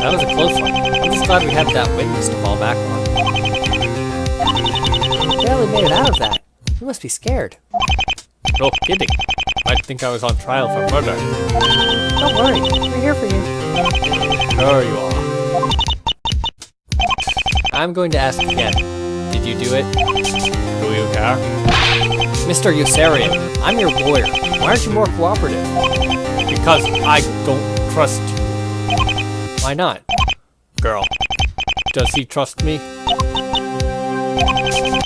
That was a close one. I'm just glad we had that witness to fall back on. You barely made it out of that. You must be scared. No kidding. Might think I was on trial for murder. Don't worry, we're here for you. Sure you are. I'm going to ask again. Did you do it? Do you care? Mr. Yossarian, I'm your lawyer. Why aren't you more cooperative? Because I don't trust you. Why not? Girl, does he trust me?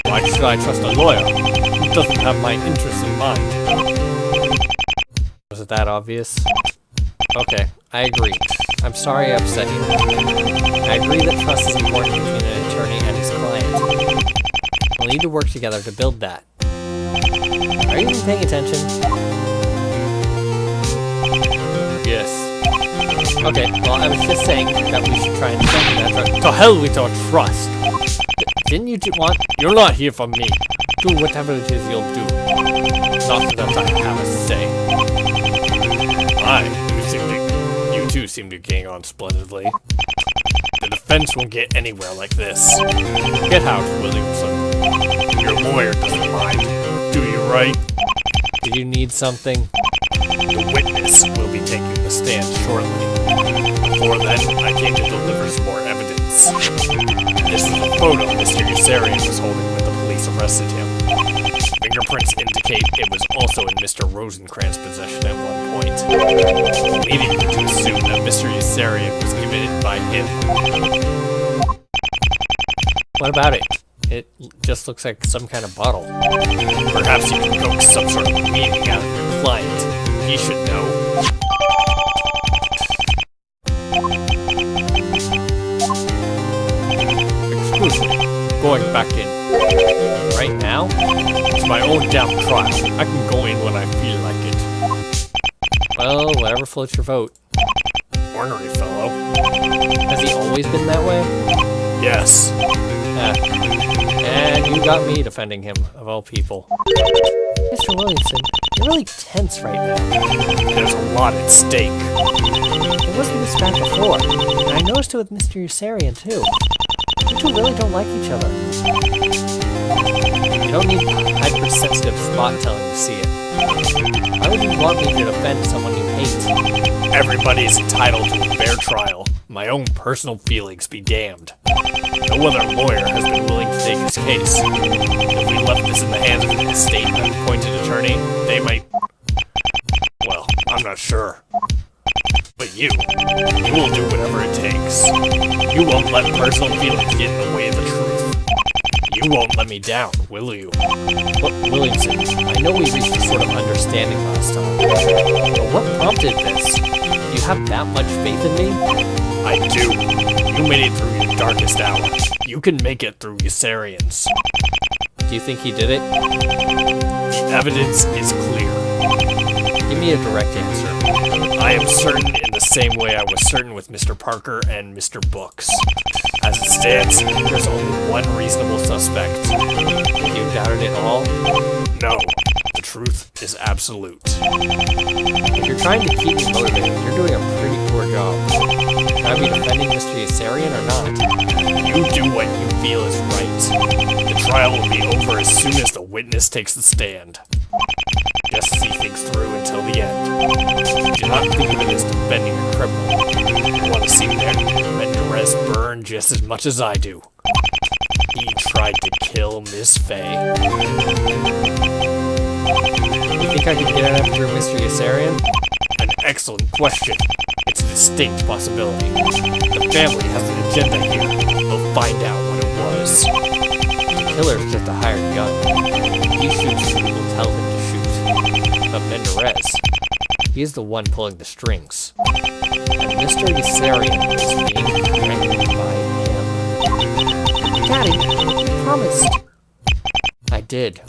Why should I trust a lawyer who doesn't have my interests in mind? Was it that obvious? Okay, I agree. I'm sorry I upset you. I agree that trust is important between an attorney and his client. We'll need to work together to build that. Are you even paying attention? Yes. Okay, well, I was just saying that we should try and strengthen that trust. To hell with our trust! Didn't you want? You're not here for me. Do whatever it is you'll do. Not that I have a say. You two seem to be getting on splendidly. The defense won't get anywhere like this. Get out, Williamson. Your lawyer doesn't mind. Do you, Wright? Do you need something? The witness will be taking the stand shortly. Before then, I came to deliver some more evidence. This is a photo Mr. Yossarian was holding when the police arrested him. Fingerprints indicate it was also in Mr. Rosencrantz' possession at one point, leading me to assume that Mr. Yossarian was given it by him. What about it? It just looks like some kind of bottle. Perhaps you can coax some sort of meaning out of your client. He should know. Excuse me. Going back in. Right now? It's my own damn trial. I can go in when I feel like it. Well, whatever floats your boat. Ornery fellow. Has he always been that way? Yes. And you got me defending him, of all people. Mr. Williamson, you're really tense right now. There's a lot at stake. It wasn't this bad before, and I noticed it with Mr. Yossarian, too. You two really don't like each other. You don't need hypersensitive spot telling to see it. Why would you want me to defend someone you hate? Everybody is entitled to a fair trial. My own personal feelings be damned. No other lawyer has been willing to take his case. If we left this in the hands of an estate and appointed attorney, they might... Well, I'm not sure. But you will do whatever it takes. You won't let personal feelings get in the way of the truth. You won't let me down, will you? Look, Williamson, I know we reached a sort of understanding last time. But what prompted this? Do you have that much faith in me? I do. You made it through your darkest hour. You can make it through Yossarian's. Do you think he did it? The evidence is clear. Give me a direct answer. I am certain in the same way I was certain with Mr. Parker and Mr. Books. As it stands, there's only one reasonable suspect. You doubted it all? No. The truth is absolute. If you're trying to keep me motivated, you're doing a pretty poor job. Should I be defending Mr. Yossarian or not? You do what you feel is right. The trial will be over as soon as the witness takes the stand. Just see things through until the end. Do not think of it as defending a criminal. You want to see Mendez burn just as much as I do. He tried to kill Miss Fay. You think I can get it through Mr. Yossarian? An excellent question. It's a distinct possibility. The family has an agenda here. We'll find out what it was. The killer's just a hired gun. He shoots who will tell him to shoot. But Mendez, he is the one pulling the strings. And Mr. Yossarian is being threatened by him. Daddy, you promised. I did.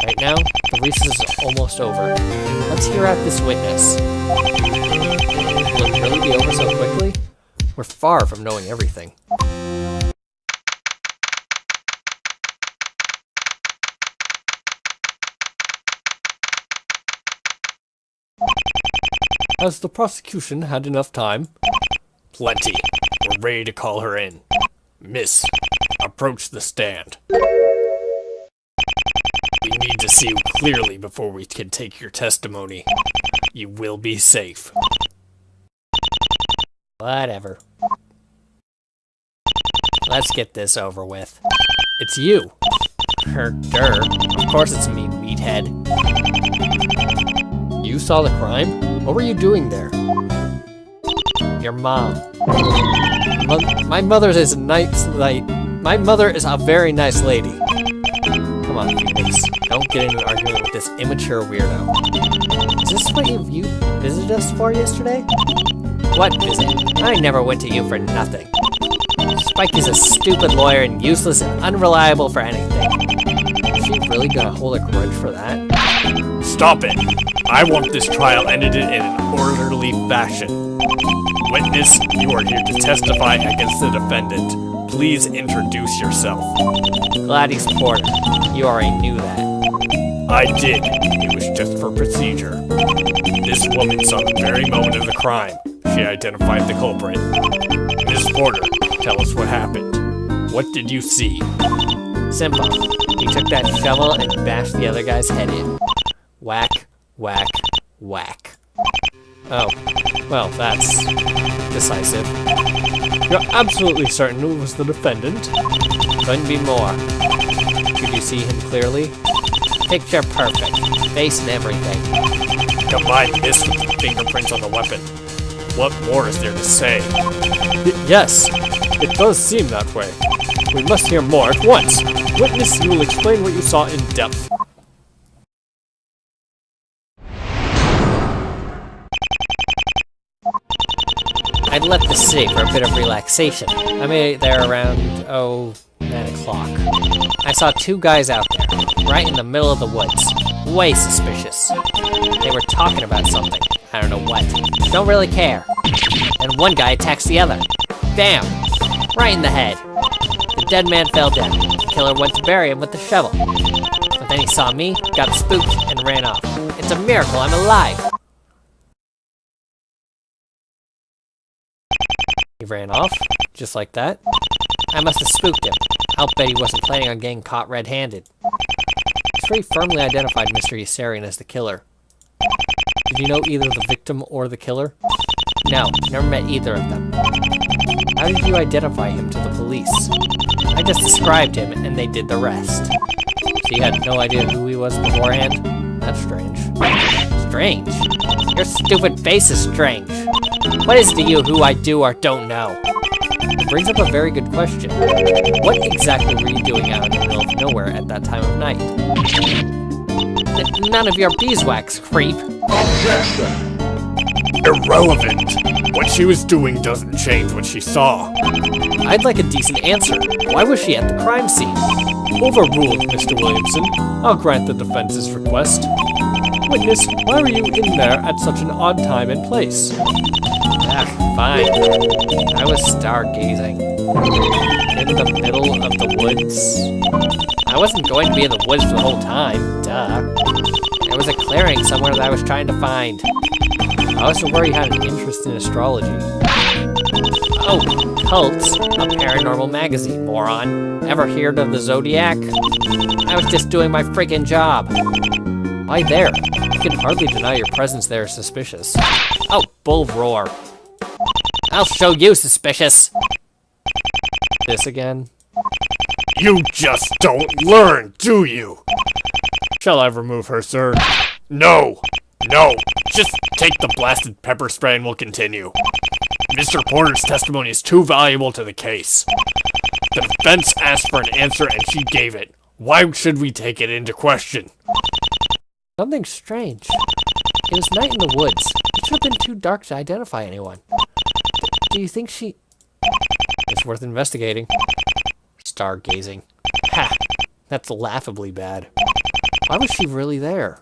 Right now, the recess is almost over. Let's hear out this witness. Will it really be over so quickly? We're far from knowing everything. Has the prosecution had enough time? Plenty. we're ready to call her in. Miss, approach the stand. We need to see you clearly before we can take your testimony. You will be safe. Whatever. Let's get this over with. It's you. Of course it's me, meathead. You saw the crime? What were you doing there? Your mom. My mother is my mother is a very nice lady. Come on, Phoenix. Don't get in an argument with this immature weirdo. Is this what you visited us for yesterday? What visit? I never went to you for nothing. Spike is a stupid lawyer and useless and unreliable for anything. Is she really gonna hold a grudge for that? Stop it! I want this trial ended in an orderly fashion. Witness, you are here to testify against the defendant. Please introduce yourself. Gladys Porter. You already knew that. I did. It was just for procedure. This woman saw the very moment of the crime. She identified the culprit. Miss Porter, tell us what happened. What did you see? Simple. He took that shovel and bashed the other guy's head in. Whack, whack, whack. Oh, well, that's decisive. You're absolutely certain it was the defendant? Couldn't be more. Could you see him clearly? Picture perfect. Face and everything. Combine this with the fingerprints on the weapon. What more is there to say? Yes, it does seem that way. We must hear more at once. Witness, you will explain what you saw in depth. I'd left the city for a bit of relaxation. I made it there around, 9 o'clock. I saw two guys out there, right in the middle of the woods. Way suspicious. They were talking about something. I don't know what. Don't really care. And one guy attacks the other. Bam! Right in the head. The dead man fell down. The killer went to bury him with the shovel. But then he saw me, got spooked, and ran off. It's a miracle I'm alive! He ran off? Just like that? I must have spooked him. I'll bet he wasn't planning on getting caught red-handed. I'm sure he firmly identified Mr. Yossarian as the killer. Did you know either the victim or the killer? No, never met either of them. How did you identify him to the police? I just described him, and they did the rest. So you had no idea who he was beforehand? That's strange. Strange? Your stupid face is strange. What is to you who I do or don't know? It brings up a very good question. What exactly were you doing out in the middle of nowhere at that time of night? None of your beeswax, creep. Objection! Irrelevant. What she was doing doesn't change what she saw. I'd like a decent answer. Why was she at the crime scene? Overruled, Mr. Williamson. I'll grant the defense's request. Witness, why were you in there at such an odd time and place? Fine. I was stargazing. In the middle of the woods. I wasn't going to be in the woods the whole time. Duh. There was a clearing somewhere that I was trying to find. I was aware you had an interest in astrology. Oh, Cults, a paranormal magazine, moron. Ever heard of the Zodiac? I was just doing my freaking job. Why there? You can hardly deny your presence there is suspicious. Oh, bull roar. I'll show you suspicious. This again? You just don't learn, do you? Shall I remove her, sir? No! No! Just take the blasted pepper spray and we'll continue. Mr. Porter's testimony is too valuable to the case. The defense asked for an answer and she gave it. Why should we take it into question? Something strange. It was night in the woods. It should have been too dark to identify anyone. Do you think she... It's worth investigating. Stargazing. Ha! That's laughably bad. Why was she really there?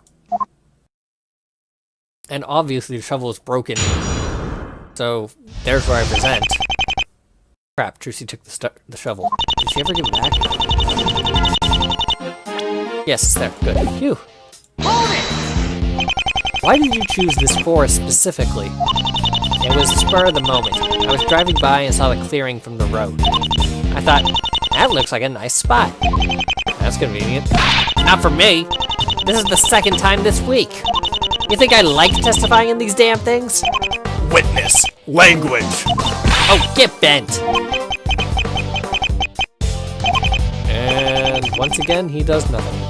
And obviously the shovel is broken. So, there's where I present. Crap, Trucy took the shovel. Did she ever give it back? Yes, it's there. Good. Phew. Hold it! Why did you choose this forest specifically? It was spur of the moment. I was driving by and saw the clearing from the road. I thought, that looks like a nice spot. That's convenient. Not for me. This is the second time this week. You think I like testifying in these damn things? Witness. Language. Oh, get bent. And once again, he does nothing.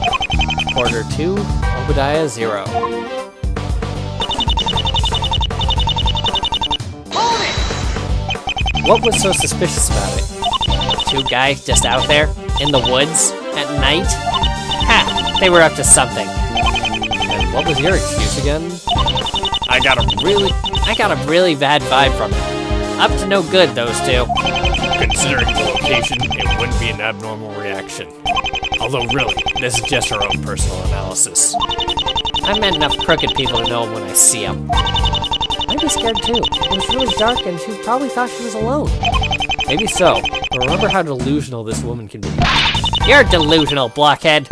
Porter 2, Obadiah 0. What was so suspicious about it? 2 guys just out there, in the woods, at night? Ha! They were up to something. And what was your excuse again? I got a really bad vibe from it. Up to no good, those 2. Considering the location, it wouldn't be an abnormal reaction. Although really, this is just her own personal analysis. I've met enough crooked people to know when I see them. I'd be scared too. It was really dark and she probably thought she was alone. Maybe so, but remember how delusional this woman can be. You're delusional, blockhead.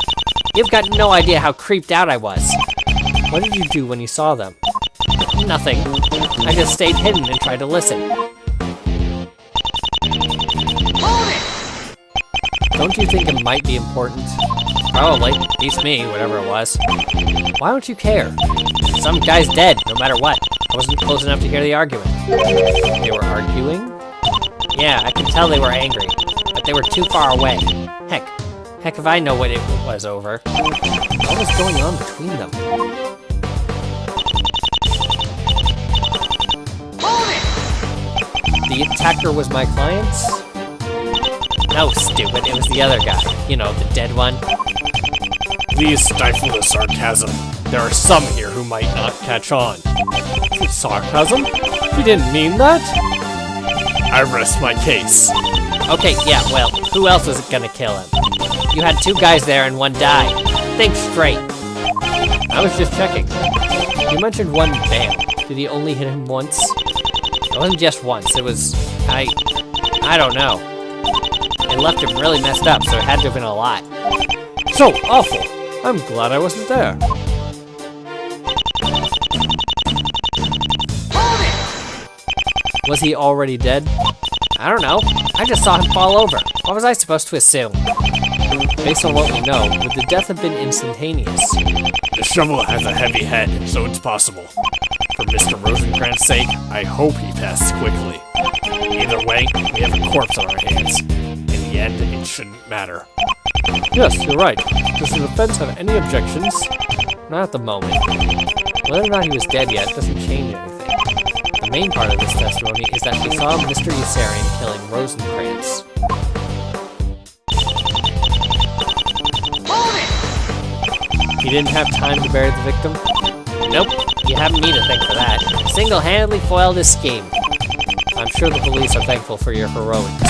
You've got no idea how creeped out I was. What did you do when you saw them? Nothing. I just stayed hidden and tried to listen. Don't you think it might be important? Probably. Beats me, whatever it was. Why don't you care? Some guy's dead, no matter what. I wasn't close enough to hear the argument. They were arguing? Yeah, I could tell they were angry, but they were too far away. Heck if I know what it was over. What was going on between them? The attacker was my client's? No, stupid, it was the other guy. You know, the dead one. Please stifle the sarcasm. There are some here who might not catch on. Sarcasm? You didn't mean that? I rest my case. Okay, yeah, well, who else was gonna kill him? You had 2 guys there and 1 died. Think straight. I was just checking. You mentioned 1 bam. Did he only hit him once? It wasn't just once, it was... I don't know. It left him really messed up, so it had to have been a lot. So awful! I'm glad I wasn't there. Was he already dead? I don't know. I just saw him fall over. What was I supposed to assume? Based on what we know, would the death have been instantaneous? The shovel has a heavy head, so it's possible. For Mr. Rosencrantz' sake, I hope he passes quickly. Either way, we have a corpse on our hands. In the end, it shouldn't matter. Yes, you're right. Does the defense have any objections? Not at the moment. Whether or not he was dead yet doesn't change anything. The main part of this testimony is that we saw Mr. Yossarian killing Rosencrantz. He didn't have time to bury the victim? Nope, you have me to thank for that. Single-handedly foiled his scheme. I'm sure the police are thankful for your heroics.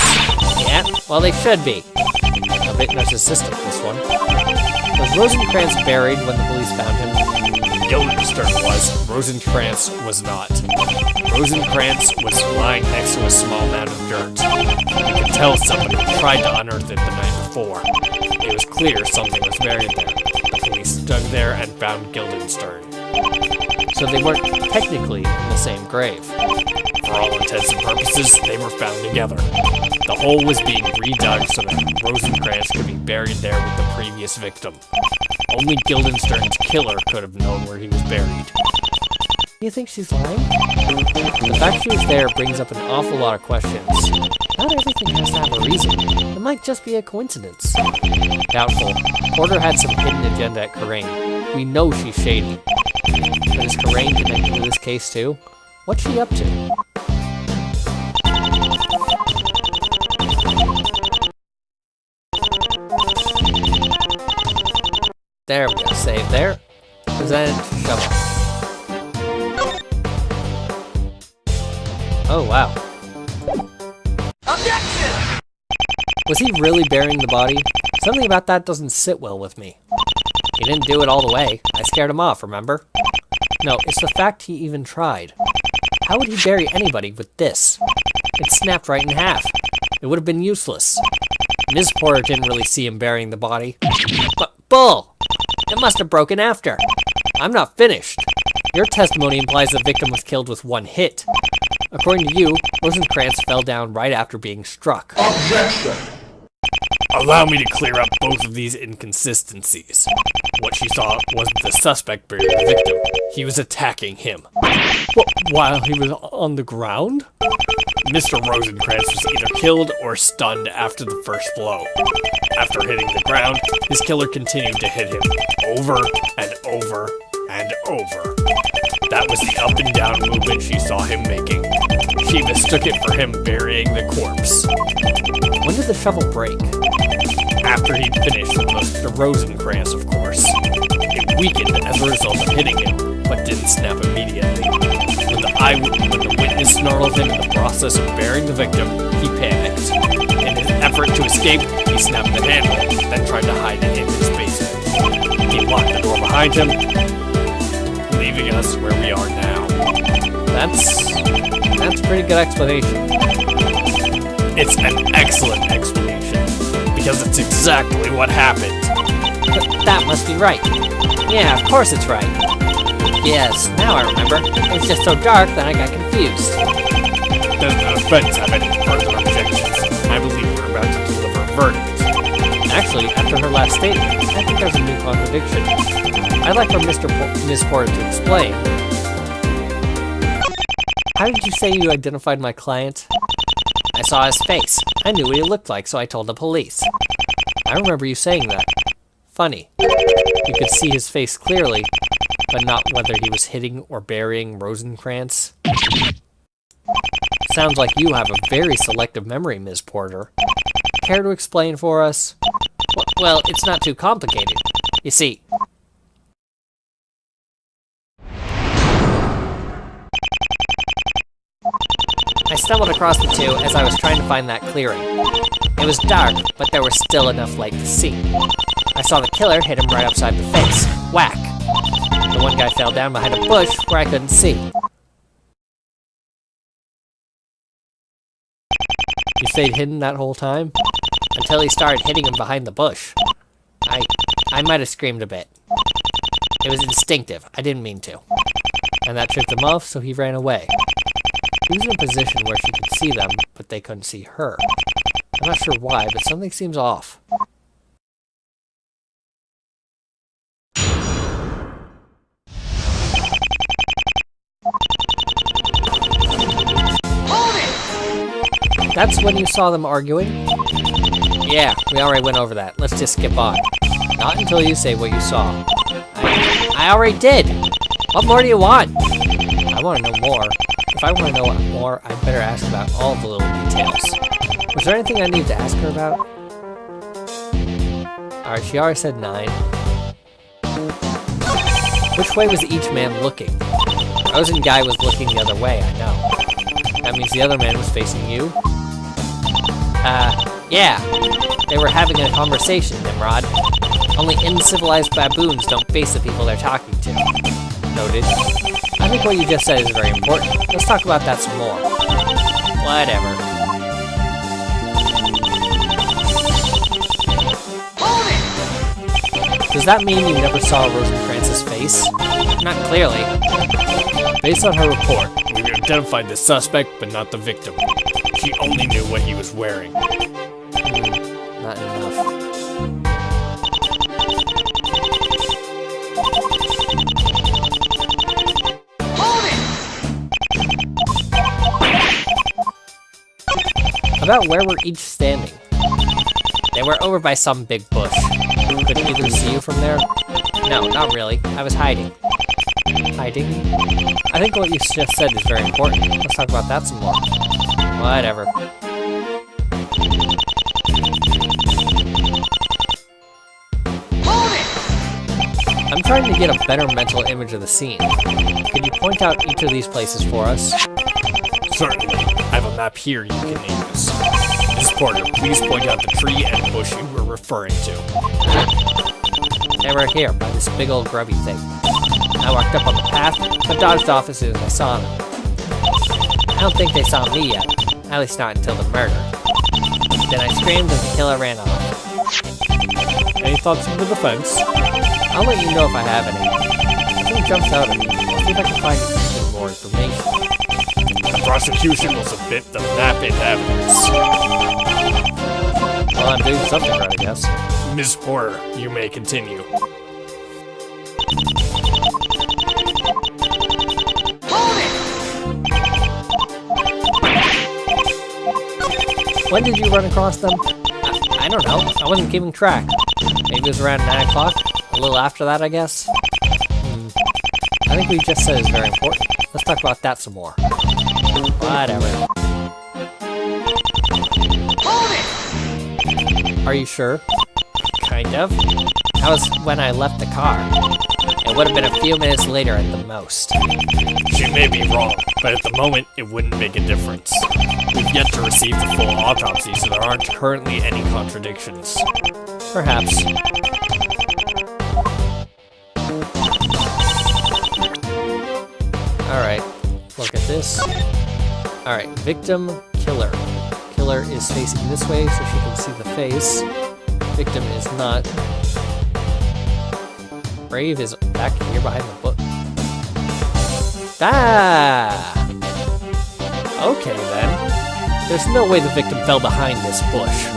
Yeah, well they should be. A bit narcissistic, this one. Was Rosencrantz buried when the police found him? Guildenstern was. Rosencrantz was not. Rosencrantz was lying next to a small mound of dirt. You could tell somebody tried to unearth it the night before. It was clear something was buried there. The police dug there and found Guildenstern. So they weren't technically in the same grave. For all intents and purposes, they were found together. The hole was being redug so that Rosencrantz could be buried there with the previous victim. Only Guildenstern's killer could have known where he was buried. You think she's lying? The fact she was there brings up an awful lot of questions. Not everything has to have a reason. It might just be a coincidence. Doubtful. Porter had some hidden agenda at Karain. We know she's shady. But is Karain connected to this case too? What's she up to? There we go, save there. Present, shovel. Oh, wow. Objection! Was he really burying the body? Something about that doesn't sit well with me. He didn't do it all the way. I scared him off, remember? No, it's the fact he even tried. How would he bury anybody with this? It snapped right in half. It would have been useless. Ms. Porter didn't really see him burying the body. But, bull! It must have broken after. I'm not finished. Your testimony implies the victim was killed with 1 hit. According to you, Rosencrantz fell down right after being struck. Objection! Allow me to clear up both of these inconsistencies. What she saw wasn't the suspect burying the victim. He was attacking him. While he was on the ground? Mr. Rosencrantz was either killed or stunned after the first blow. After hitting the ground, his killer continued to hit him over and over and over. That was the up and down movement she saw him making. She mistook it for him burying the corpse. When did the shovel break? After he'd finished with Mr. Rosencrantz, of course. It weakened as a result of hitting him, but didn't snap immediately. When the witness snarled him in the process of burying the victim, he panicked. In his effort to escape, he snapped the handle, then tried to hide it in his basement. He locked the door behind him, leaving us where we are now. That's a pretty good explanation. It's an excellent explanation, because it's exactly what happened. That must be right. Yeah, of course it's right. Yes, now I remember. It was just so dark that I got confused. Does the defense have any further objections? I believe we're about to deliver a verdict. Actually, after her last statement, I think there's a new contradiction. I'd like for Ms. Porter to explain. How did you say you identified my client? I saw his face. I knew what he looked like, so I told the police. I remember you saying that. Funny. You could see his face clearly, but not whether he was hitting or burying Rosencrantz. Sounds like you have a very selective memory, Ms. Porter. Care to explain for us? Well, it's not too complicated. You see, I stumbled across the two as I was trying to find that clearing. It was dark, but there was still enough light to see. I saw the killer hit him right upside the face. Whack! The one guy fell down behind a bush where I couldn't see. You stayed hidden that whole time? Until he started hitting him behind the bush. I might have screamed a bit. It was instinctive. I didn't mean to. And that tripped him off, so he ran away. He was in a position where she could see them, but they couldn't see her. I'm not sure why, but something seems off. That's when you saw them arguing? Yeah, we already went over that. Let's just skip on. Not until you say what you saw. I already did! What more do you want? I want to know more. If I want to know more, I'd better ask about all the little details. Was there anything I need to ask her about? Alright, she already said 9. Which way was each man looking? The Rosen guy was looking the other way, I know. That means the other man was facing you? Yeah. They were having a conversation, Nimrod. Only uncivilized baboons don't face the people they're talking to. Noted. I think what you just said is very important. Let's talk about that some more. Whatever. Does that mean you never saw Rosencrantz's face? Not clearly. Based on her report, we identified the suspect, but not the victim. She only knew what he was wearing. Not enough. About where were each standing? They were over by some big bush. Could either see you from there? No, not really. I was hiding. Hiding? I think what you just said is very important. Let's talk about that some more. Whatever. I'm trying to get a better mental image of the scene. Could you point out each of these places for us? Certainly. I have a map here you can use. Ms. Porter, please point out the tree and bush you were referring to. They were here, by this big old grubby thing. I walked up on the path, but dodged off as soon as I saw them. I don't think they saw me yet, at least not until the murder. Then I screamed and the killer ran off. Any thoughts on the defense? I'll let you know if I have any. Something jumps out at me. I'll see if I can find some more information. The prosecution will submit the map and evidence. Well, I'm doing something right, I guess. Ms. Porter, you may continue. When did you run across them? I don't know. I wasn't keeping track. Maybe it was around 9 o'clock? A little after that, I guess? I think we just said it's very important. Let's talk about that some more. Whatever. Are you sure? Kind of. That was when I left the car. It would have been a few minutes later at the most. She may be wrong, but at the moment, it wouldn't make a difference. We've yet to receive the full autopsy, so there aren't currently any contradictions. Perhaps. Alright, look at this. Alright, victim, killer. Killer is facing this way so she can see the face. Victim is not. Brave is back here behind the book. Ah! Okay then. There's no way the victim fell behind this bush.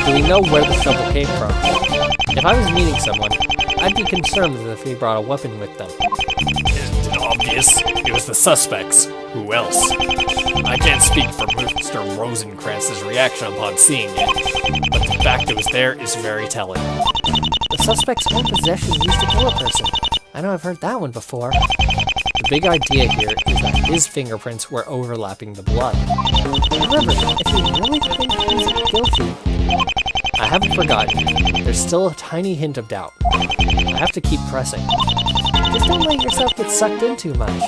Do we know where the shovel came from? If I was meeting someone, I'd be concerned if they brought a weapon with them. Isn't it obvious? It was the suspects. Who else? I can't speak for Mr. Rosencrantz's reaction upon seeing it, but the fact it was there is very telling. The suspect's own possession used to kill a person. I know I've heard that one before. The big idea here is that his fingerprints were overlapping the blood. However, if you really think he's guilty, I haven't forgotten. There's still a tiny hint of doubt. I have to keep pressing. Just don't let yourself get sucked in too much.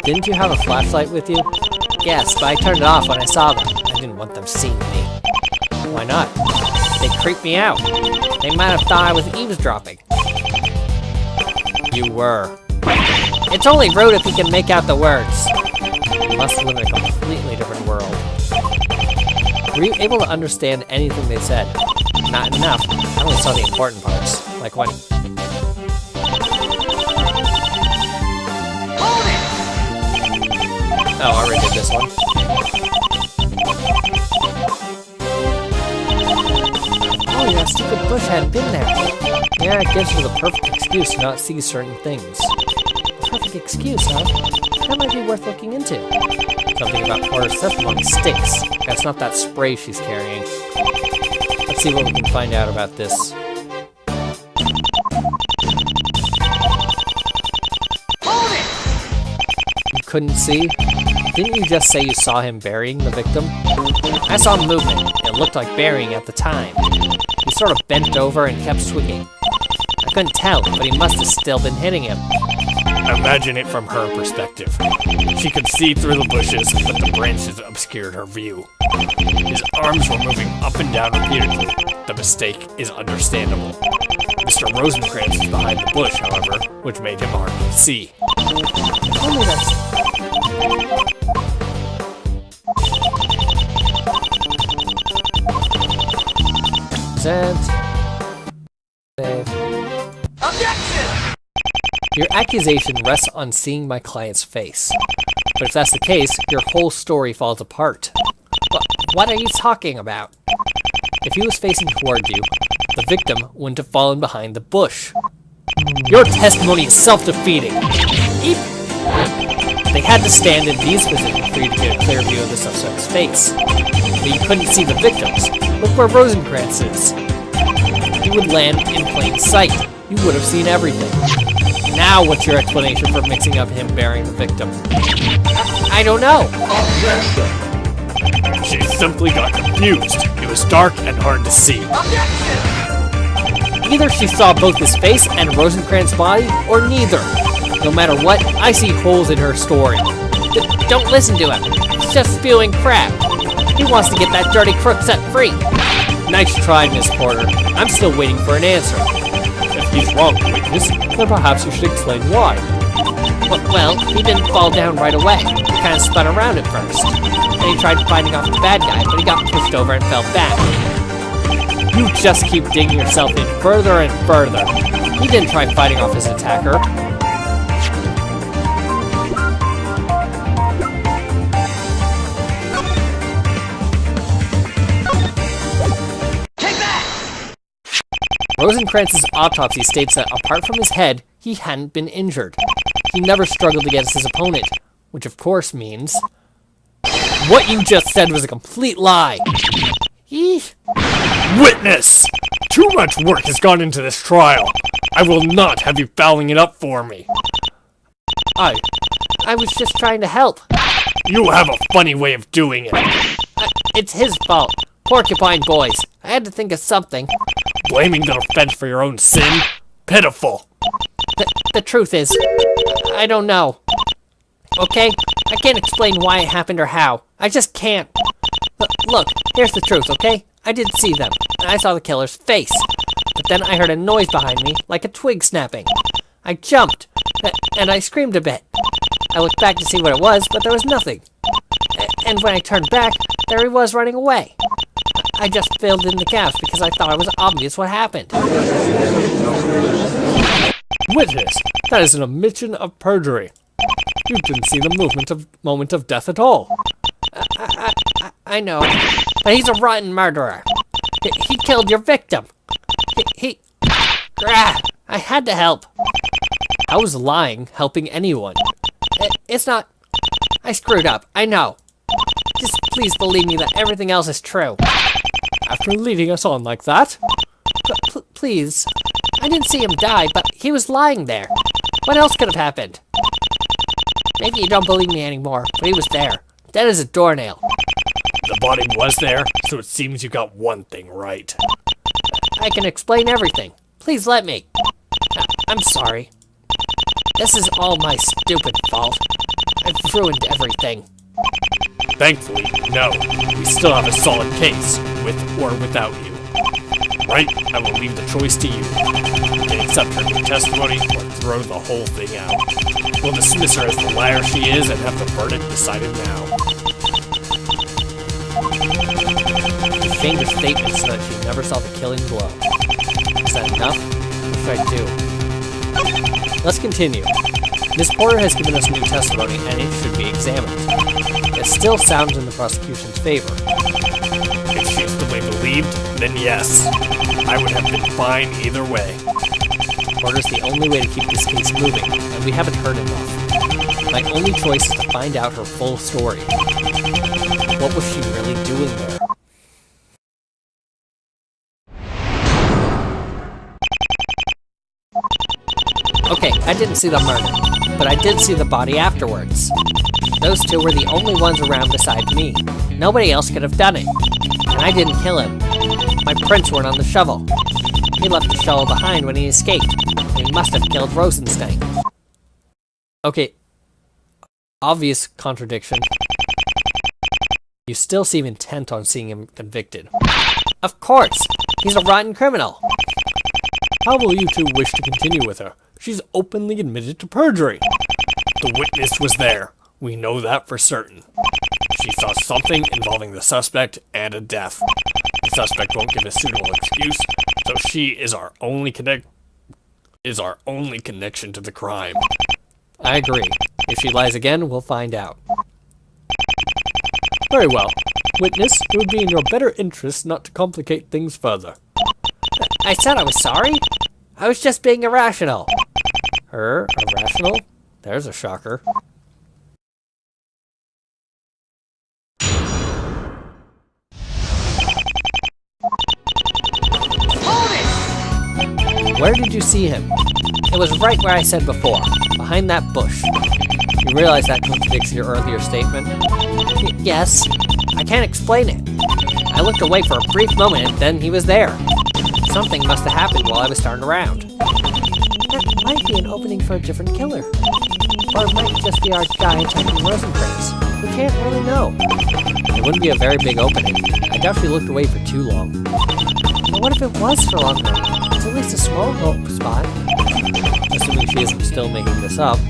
Didn't you have a flashlight with you? Yes, but I turned it off when I saw them. I didn't want them seeing me. Why not? They creeped me out. They might have thought I was eavesdropping. You were. It's only rude if you can make out the words. You must live in a completely different world. Were you able to understand anything they said? Not enough. I only saw the important parts. Like when... Oh, I already did this one. Oh, that stupid bush hadn't been there. Yeah, it gives her the perfect excuse to not see certain things. Perfect excuse, huh? That might be worth looking into. Something about Porter's testimony stinks. That's not that spray she's carrying. Let's see what we can find out about this. You couldn't see? Didn't you just say you saw him burying the victim? I saw movement. It looked like burying at the time. He sort of bent over and kept swinging. I couldn't tell, but he must have still been hitting him. Imagine it from her perspective. She could see through the bushes, but the branches obscured her view. His arms were moving up and down repeatedly. The mistake is understandable. Mr. Rosencrantz is behind the bush, however, which made him hard to see. Only that's... Objection! Your accusation rests on seeing my client's face. But if that's the case, your whole story falls apart. What are you talking about? If he was facing toward you, the victim wouldn't have fallen behind the bush. Your testimony is self-defeating. They had to stand in these positions for you to get a clear view of the suspect's face. But you couldn't see the victims. Look where Rosencrantz is. He would land in plain sight. You would have seen everything. Now what's your explanation for mixing up him burying the victim? I don't know. Objection! She simply got confused. It was dark and hard to see. Objection! Either she saw both his face and Rosencrantz's body, or neither. No matter what, I see holes in her story. Don't listen to him. He's just spewing crap. He wants to get that dirty crook set free. Nice try, Miss Porter. I'm still waiting for an answer. If he's wrong, witness, Then perhaps you should explain why. Well, he didn't fall down right away. He kind of spun around at first. Then he tried fighting off the bad guy, but he got pushed over and fell back. You just keep digging yourself in further and further. He didn't try fighting off his attacker. Rosencrantz's autopsy states that apart from his head, he hadn't been injured. He never struggled against his opponent, which of course means... What you just said was a complete lie! Eesh. Witness! Too much work has gone into this trial. I will not have you fouling it up for me. I was just trying to help. You have a funny way of doing it. It's his fault. Porcupine boys. I had to think of something. Blaming the defense for your own sin? Pitiful. The truth is, I don't know. Okay? I can't explain why it happened or how. I just can't. Look, here's the truth, okay? I did see them. I saw the killer's face. But then I heard a noise behind me, like a twig snapping. I jumped, and I screamed a bit. I looked back to see what it was, but there was nothing. And when I turned back, there he was running away. I just filled in the gaps because I thought it was obvious what happened. Witness, that is an admission of perjury. You didn't see the moment of death at all. I know, but he's a rotten murderer. He killed your victim. I had to help. How is lying helping anyone? It's not... I screwed up, I know. Just please believe me that everything else is true. After leading us on like that? Please. I didn't see him die, but he was lying there. What else could have happened? Maybe you don't believe me anymore, but he was there. Dead as a doornail. The body was there, so it seems you got one thing right. I can explain everything. Please let me. I'm sorry. This is all my stupid fault. I've ruined everything. Thankfully, no. We still have a solid case, with or without you. Right? I will leave the choice to you. You can accept her new testimony or throw the whole thing out. We'll dismiss her as the liar she is and have the verdict decided now. You changed your statement so that she never saw the killing blow. Is that enough? What should I do? Let's continue. Miss Porter has given us new testimony and it should be examined. It still sounds in the prosecution's favor. If she's the way believed, then yes. I would have been fine either way. Porter's the only way to keep this case moving, and we haven't heard enough. My only choice is to find out her full story. What was she really doing there? Okay, I didn't see the murder, but I did see the body afterwards. Those two were the only ones around besides me. Nobody else could have done it. And I didn't kill him. My prints weren't on the shovel. He left the shovel behind when he escaped. And he must have killed Rosenstein. Okay. Obvious contradiction. You still seem intent on seeing him convicted. Of course! He's a rotten criminal. How will you two wish to continue with her? She's openly admitted to perjury. The witness was there. We know that for certain. She saw something involving the suspect and a death. The suspect won't give a suitable excuse, so she is our only connection to the crime. I agree. If she lies again, we'll find out. Very well. Witness, it would be in your better interest not to complicate things further. I said I was sorry. I was just being irrational. Irrational? There's a shocker. Where did you see him? It was right where I said before, behind that bush. You realize that contradicts your earlier statement? Yes. I can't explain it. I looked away for a brief moment and then he was there. Something must have happened while I was turned around. That might be an opening for a different killer. Or it might just be our guy attacking Rosencrantz. We can't really know. It wouldn't be a very big opening. I doubt she looked away for too long. But what if it was for longer? It's at least a small spot. Assuming she isn't still making this up.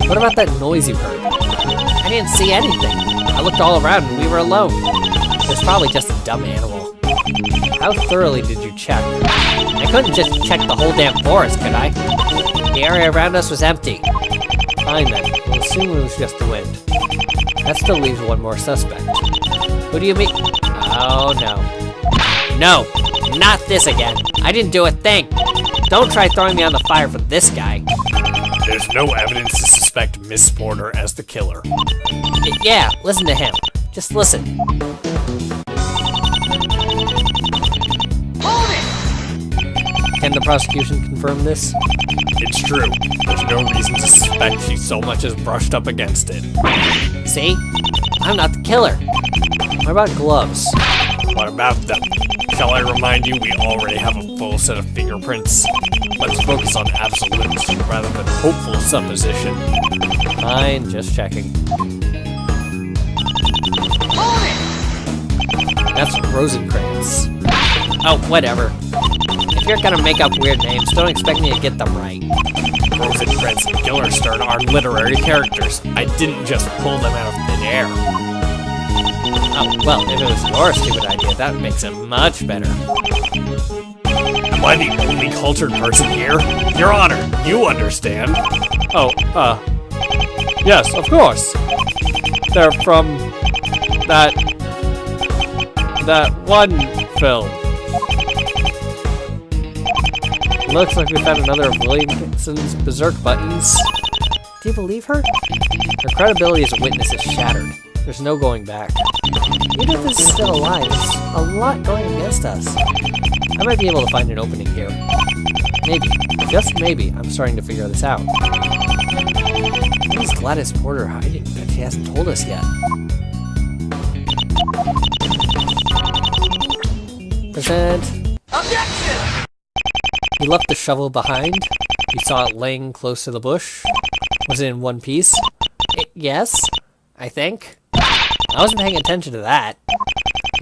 What about that noise you heard? I didn't see anything. I looked all around and we were alone. It was probably just a dumb animal. How thoroughly did you check? I couldn't just check the whole damn forest, could I? The area around us was empty. Fine then, we'll assume it was just the wind. That still leaves one more suspect. Who do you mean? Oh no. No, not this again. I didn't do a thing. Don't try throwing me on the fire for this guy. There's no evidence to suspect Miss Porter as the killer. Yeah, listen to him. Just listen. Hold it! Can the prosecution confirm this? It's true. There's no reason to suspect she so much as brushed up against it. See? I'm not the killer. What about gloves? What about them? Shall I remind you we already have a full set of fingerprints? Let's focus on absolutes rather than hopeful supposition. Fine, just checking. That's Rosencrantz. Oh, whatever. If you're gonna make up weird names, don't expect me to get them right. Rosencrantz and Gillerstern are literary characters. I didn't just pull them out of thin air. Oh, well, if it was your stupid idea, that makes it much better. Am I the only cultured person here? Your Honor, you understand. Oh, yes, of course. They're from that one film. Looks like we found another of Williamson's berserk buttons. Do you believe her? Her credibility as a witness is shattered. There's no going back. Even if this is still alive, there's a lot going against us. I might be able to find an opening here. Maybe, just maybe, I'm starting to figure this out. What is Gladys Porter hiding that she hasn't told us yet? Present. Objection! You left the shovel behind? You saw it laying close to the bush? Was it in one piece? Yes, I think. I wasn't paying attention to that.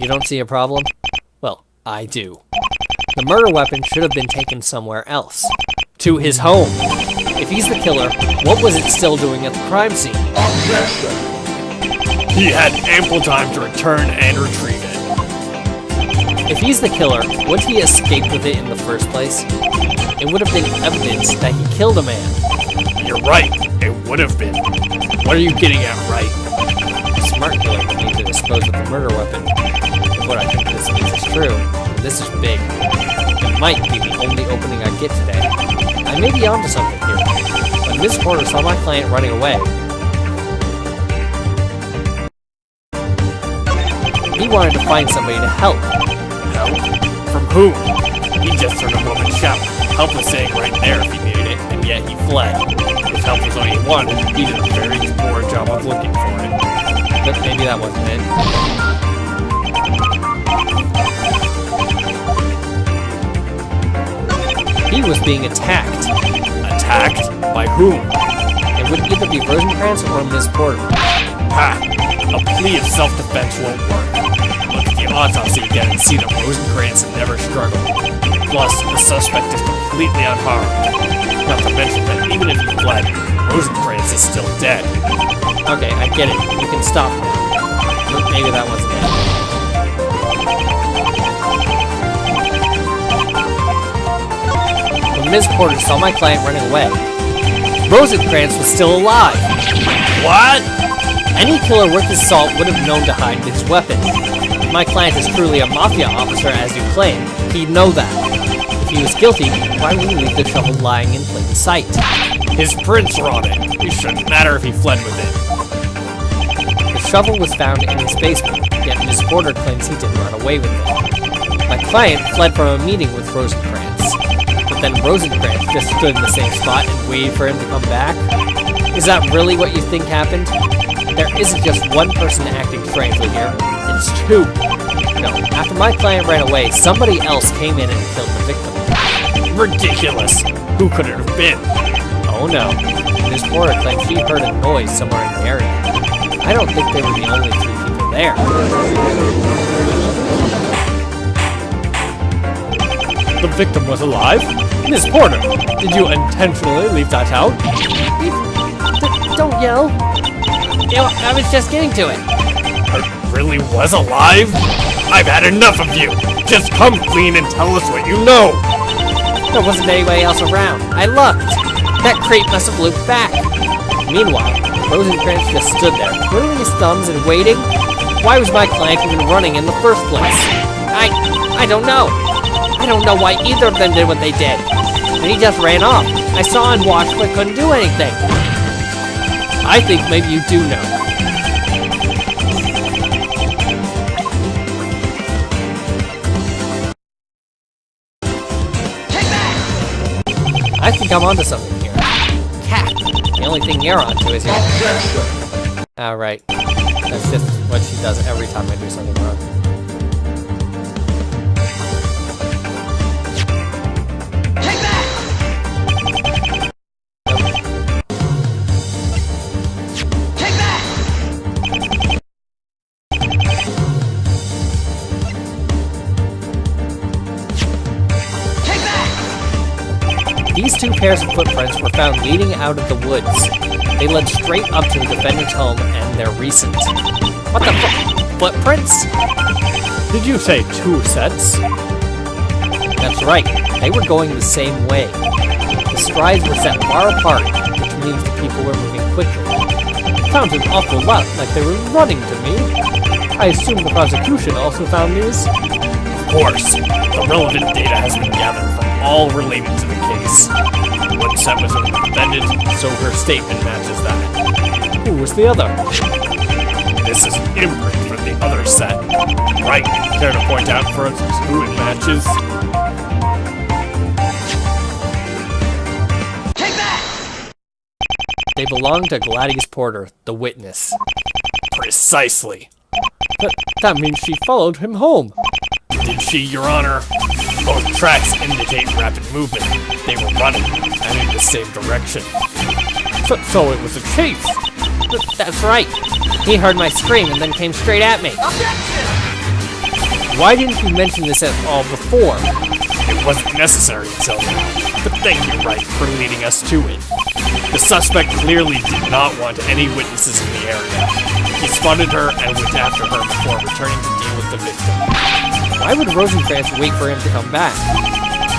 You don't see a problem? Well, I do. The murder weapon should have been taken somewhere else. To his home. If he's the killer, what was it still doing at the crime scene? He had ample time to return and retrieve it. If he's the killer, wouldn't he escape with it in the first place? It would have been evidence that he killed a man. You're right, it would have been. What are you getting at, Wright? A smart killer would need to dispose of the murder weapon. If what I think this means is true, then this is big. It might be the only opening I get today. I may be onto something here, but Miss Porter saw my client running away. He wanted to find somebody to help. Help? From whom? He just heard a woman shout. Help was saying right there if he needed it, and yet he fled. If help was all he wanted, he did a very poor job of looking for it. But maybe that wasn't it. He was being attacked. Attacked? By whom? It would either be Rosencrantz or Miss Porter. Ha! A plea of self-defense won't work. Look at the autopsy again and see that Rosencrantz never struggled. Plus, the suspect is completely unharmed. Not to mention that even if he fled, Rosencrantz is still dead. Okay, I get it. You can stop now. But maybe that wasn't it. When Ms. Porter saw my client running away, Rosencrantz was still alive. What? Any killer worth his salt would have known to hide his weapon. If my client is truly a mafia officer, as you claim, he'd know that. If he was guilty, why would he leave the shovel lying in plain sight? His prints were on it. It shouldn't matter if he fled with it. The shovel was found in his basement, yet Miss Porter claims he didn't run away with it. My client fled from a meeting with Rosencrantz, but then Rosencrantz just stood in the same spot and waited for him to come back? Is that really what you think happened? There isn't just one person acting strangely here, it's two. No, after my client ran away, somebody else came in and killed the victim. Ridiculous! Who could it have been? Oh no, Miss Porter claims she heard a noise somewhere in the area. I don't think they were the only three people there. The victim was alive? Miss Porter, did you intentionally leave that out? don't yell. I was just getting to it. Really was alive? I've had enough of you! Just come clean and tell us what you know! There wasn't anybody else around. I looked. That creep must have looped back. Meanwhile, Rosencrantz just stood there, twiddling his thumbs and waiting. Why was my client even running in the first place? I don't know. I don't know why either of them did what they did. And he just ran off. I saw and watched but couldn't do anything. I think maybe you do know. I think I'm onto something here. Cat. The only thing you're onto is your... Alright. That's just what she does every time I do something wrong. Take that! Take that! Take that! These two pairs of footprints were found leading out of the woods. They led straight up to the defendant's home and their recent. What the footprints? Did you say 2 sets? That's right. They were going the same way. The strides were set far apart, which means the people were moving quickly. It sounded an awful lot like they were running to me. I assume the prosecution also found these? Of course. The relevant data has been gathered from all related to the case. One set was of the defendant, so her statement matches that. Who was the other? This is an imprint for the other set. Right, care to point out for us who it matches? Take that! They belonged to Gladys Porter, the witness. Precisely. That means she followed him home. Did she, Your Honor? Both tracks indicate rapid movement. They were running, and in the same direction. So it was a chase. That's right. He heard my scream and then came straight at me. Objection! Why didn't you mention this at all before? It wasn't necessary until now, but thank you, Wright, for leading us to it. The suspect clearly did not want any witnesses in the area. He spotted her and went after her before returning to deal with the victim. Why would Rosencrantz wait for him to come back?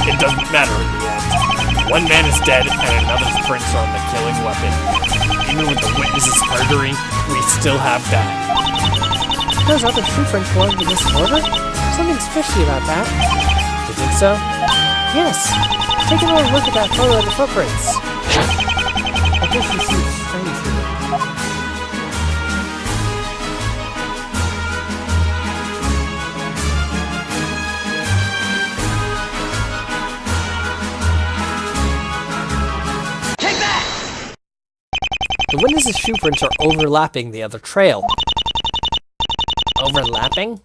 It doesn't matter in the end. One man is dead and another's prints are on the killing weapon. Even with the witnesses murdering, we still have that. Those other shoe prints belong to Miss Porter? Something's fishy about that. You think so? Yes. Take another look at that photo of the footprints. I guess you see the strange here. The witness's shoe prints are overlapping the other trail. Overlapping?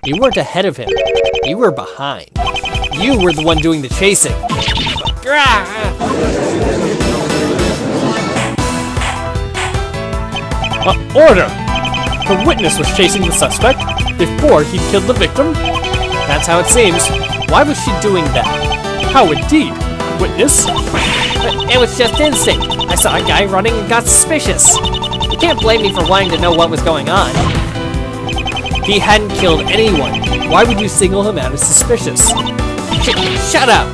You weren't ahead of him. You were behind. You were the one doing the chasing. Order! The witness was chasing the suspect before he killed the victim? That's how it seems. Why was she doing that? How indeed? Witness? It was just instinct. I saw a guy running and got suspicious. You can't blame me for wanting to know what was going on. He hadn't killed anyone. Why would you single him out as suspicious? Shut up!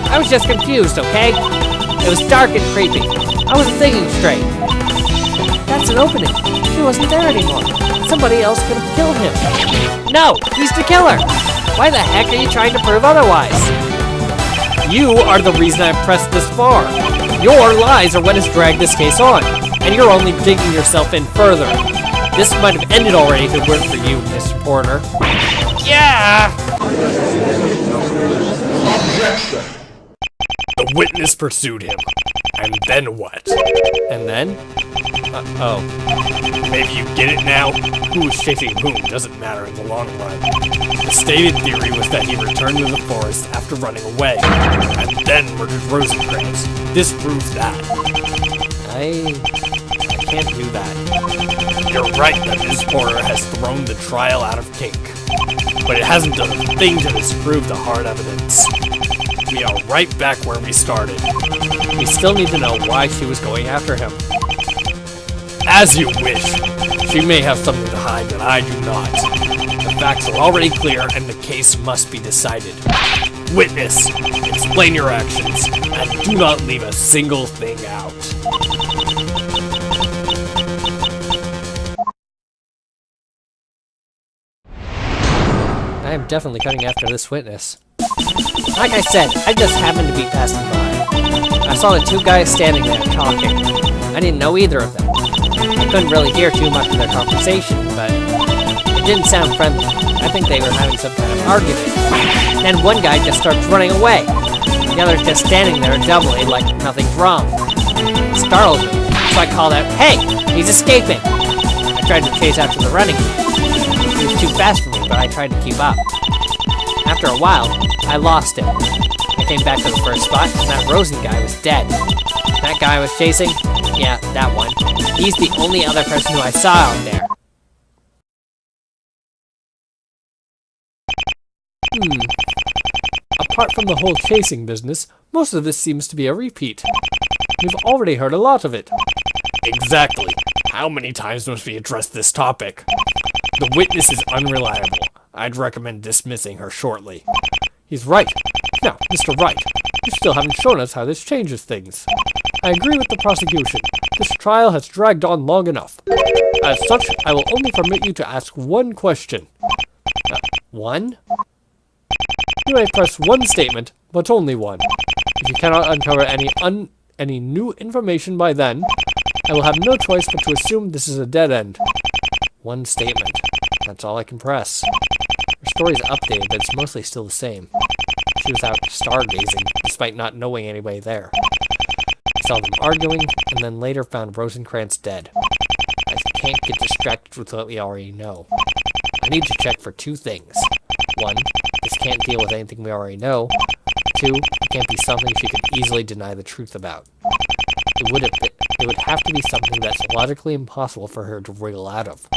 I was just confused, okay? It was dark and creepy. I wasn't thinking straight. That's an opening. He wasn't there anymore. Somebody else could have killed him. No! He's the killer! Why the heck are you trying to prove otherwise? You are the reason I've pressed this far. Your lies are what has dragged this case on, and you're only digging yourself in further. This might have ended already if it weren't for you, Mr. Porter. Yeah! Objection! The witness pursued him. And then what? And then? Oh. Maybe you get it now? Who was chasing whom doesn't matter in the long run. The stated theory was that he returned to the forest after running away, and then murdered Rosencrantz. This proves that. I can't do that. You're right that Ms. Porter has thrown the trial out of kink, but it hasn't done a thing to disprove the hard evidence. We are right back where we started. We still need to know why she was going after him. As you wish. She may have something to hide that I do not. The facts are already clear and the case must be decided. Witness, explain your actions, and do not leave a single thing out. I am definitely cutting after this witness. Like I said, I just happened to be passing by. I saw the two guys standing there talking. I didn't know either of them. I couldn't really hear too much of their conversation, but it didn't sound friendly. I think they were having some kind of argument. Then one guy just starts running away. The other's just standing there doubly like nothing's wrong. It startled me, so I called out, "Hey, he's escaping!" I tried to chase after the running man. He was too fast for me, but I tried to keep up. After a while, I lost him. I came back to the first spot, and that Rosen guy was dead. That guy I was chasing? Yeah, that one. He's the only other person who I saw out there. Apart from the whole chasing business, most of this seems to be a repeat. We've already heard a lot of it. Exactly. How many times must we address this topic? The witness is unreliable. I'd recommend dismissing her shortly. He's right. Now, Mr. Wright, you still haven't shown us how this changes things. I agree with the prosecution. This trial has dragged on long enough. As such, I will only permit you to ask one question. One? You may press one statement, but only one. If you cannot uncover any new information by then, I will have no choice but to assume this is a dead end. One statement. That's all I can press. Her story's updated, but it's mostly still the same. She was out stargazing, despite not knowing anybody there. I saw them arguing, and then later found Rosencrantz dead. I can't get distracted with what we already know. I need to check for two things. One, this can't deal with anything we already know. Two, it can't be something she could easily deny the truth about. It would have to be something that's logically impossible for her to wriggle out of.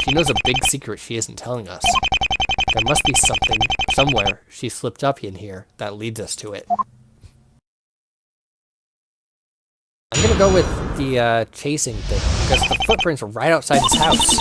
She knows a big secret she isn't telling us. There must be something, somewhere, she slipped up in here that leads us to it. I'm gonna go with the chasing thing, because the footprints are right outside his house.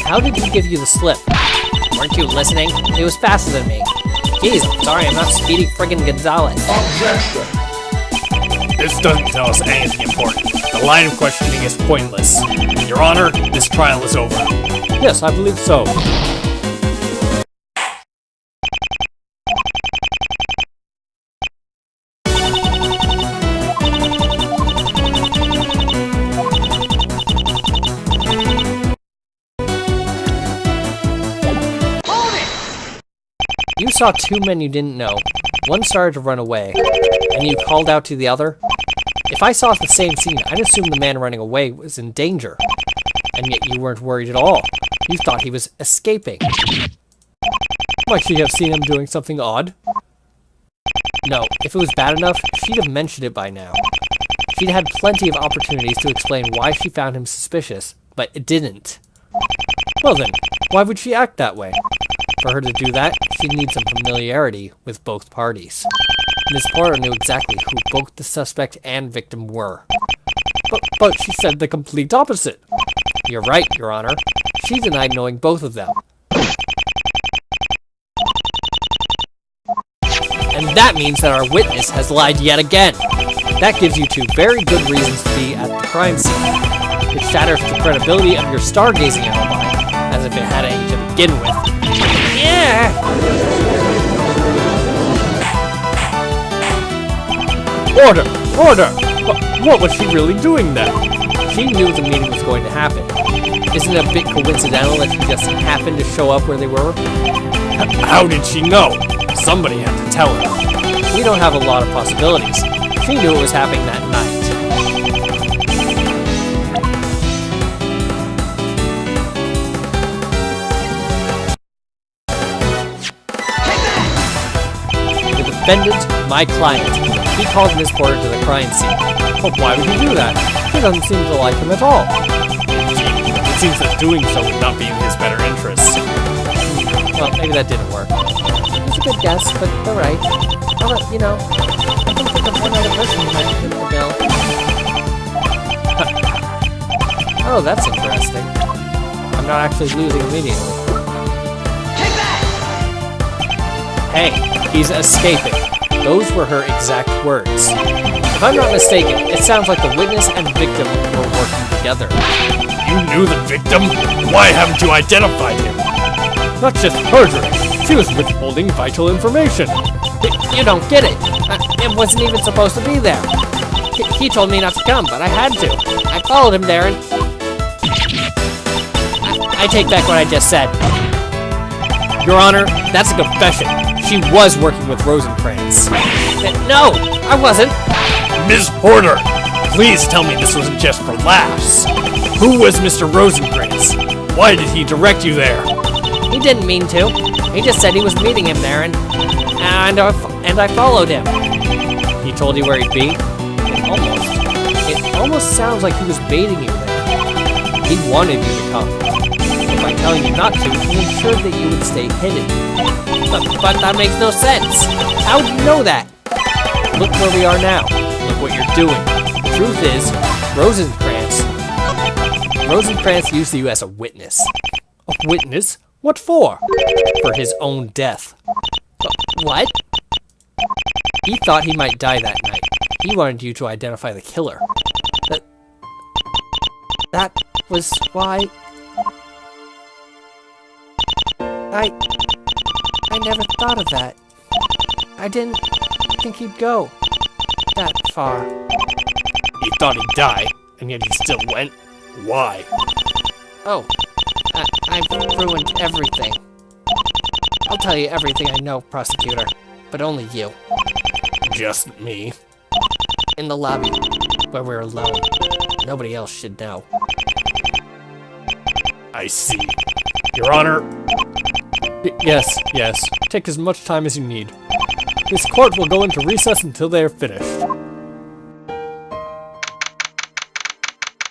How did he give you the slip? Weren't you listening? He was faster than me. Jeez, I'm sorry, I'm not Speedy friggin' Gonzalez. Objection! This doesn't tell us anything important. The line of questioning is pointless. Your Honor, this trial is over. Yes, I believe so. You saw two men you didn't know. One started to run away, and you called out to the other? If I saw the same scene, I'd assume the man running away was in danger. And yet you weren't worried at all. You thought he was escaping. Might she have seen him doing something odd? No, if it was bad enough, she'd have mentioned it by now. She'd had plenty of opportunities to explain why she found him suspicious, but it didn't. Well then, why would she act that way? For her to do that, she'd need some familiarity with both parties. Miss Porter knew exactly who both the suspect and victim were. But she said the complete opposite. You're right, Your Honor. She denied knowing both of them. And that means that our witness has lied yet again. That gives you two very good reasons to be at the crime scene. It shatters the credibility of your stargazing alibi, as if it had any to begin with. Yeah! Order! Order! What was she really doing then? She knew the meeting was going to happen. Isn't it a bit coincidental that she just happened to show up where they were? How did she know? Somebody had to tell her. We don't have a lot of possibilities. She knew it was happening that night. defendant, my client. He called Miss Porter to the crime scene. But why would he do that? She doesn't seem to like him at all. It seems that doing so would not be in his better interests. Well, maybe that didn't work. It's a good guess, but alright. I'll let you know. I can think of one other person who might fit the bill. Oh, that's interesting. I'm not actually losing immediately. Take that! Hey, he's escaping. Those were her exact words. If I'm not mistaken, it sounds like the witness and victim were working together. You knew the victim? Why haven't you identified him? Not just perjury. She was withholding vital information. You don't get it. It wasn't even supposed to be there. He told me not to come, but I had to. I followed him there and... I take back what I just said. Your Honor, that's a confession. She was working with Rosencrantz. No, I wasn't. Ms. Porter, please tell me this wasn't just for laughs. Who was Mr. Rosencrantz? Why did he direct you there? He didn't mean to. He just said he was meeting him there, and I followed him. He told you where he'd be? It almost sounds like he was baiting you there. He wanted you to come. By telling you not to, he ensured that you would stay hidden. But that makes no sense. How do you know that? Look where we are now. Look what you're doing. The truth is, Rosencrantz used you as a witness. A witness? What for? For his own death. What? He thought he might die that night. He wanted you to identify the killer. That was why... I never thought of that. I didn't think he'd go that far. He thought he'd die, and yet he still went? Why? Oh, I've ruined everything. I'll tell you everything I know, prosecutor, but only you. Just me? In the lobby, where we're alone. Nobody else should know. I see. Your Honor... Yes. Take as much time as you need. This court will go into recess until they are finished.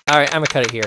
Alright, I'm gonna cut it here.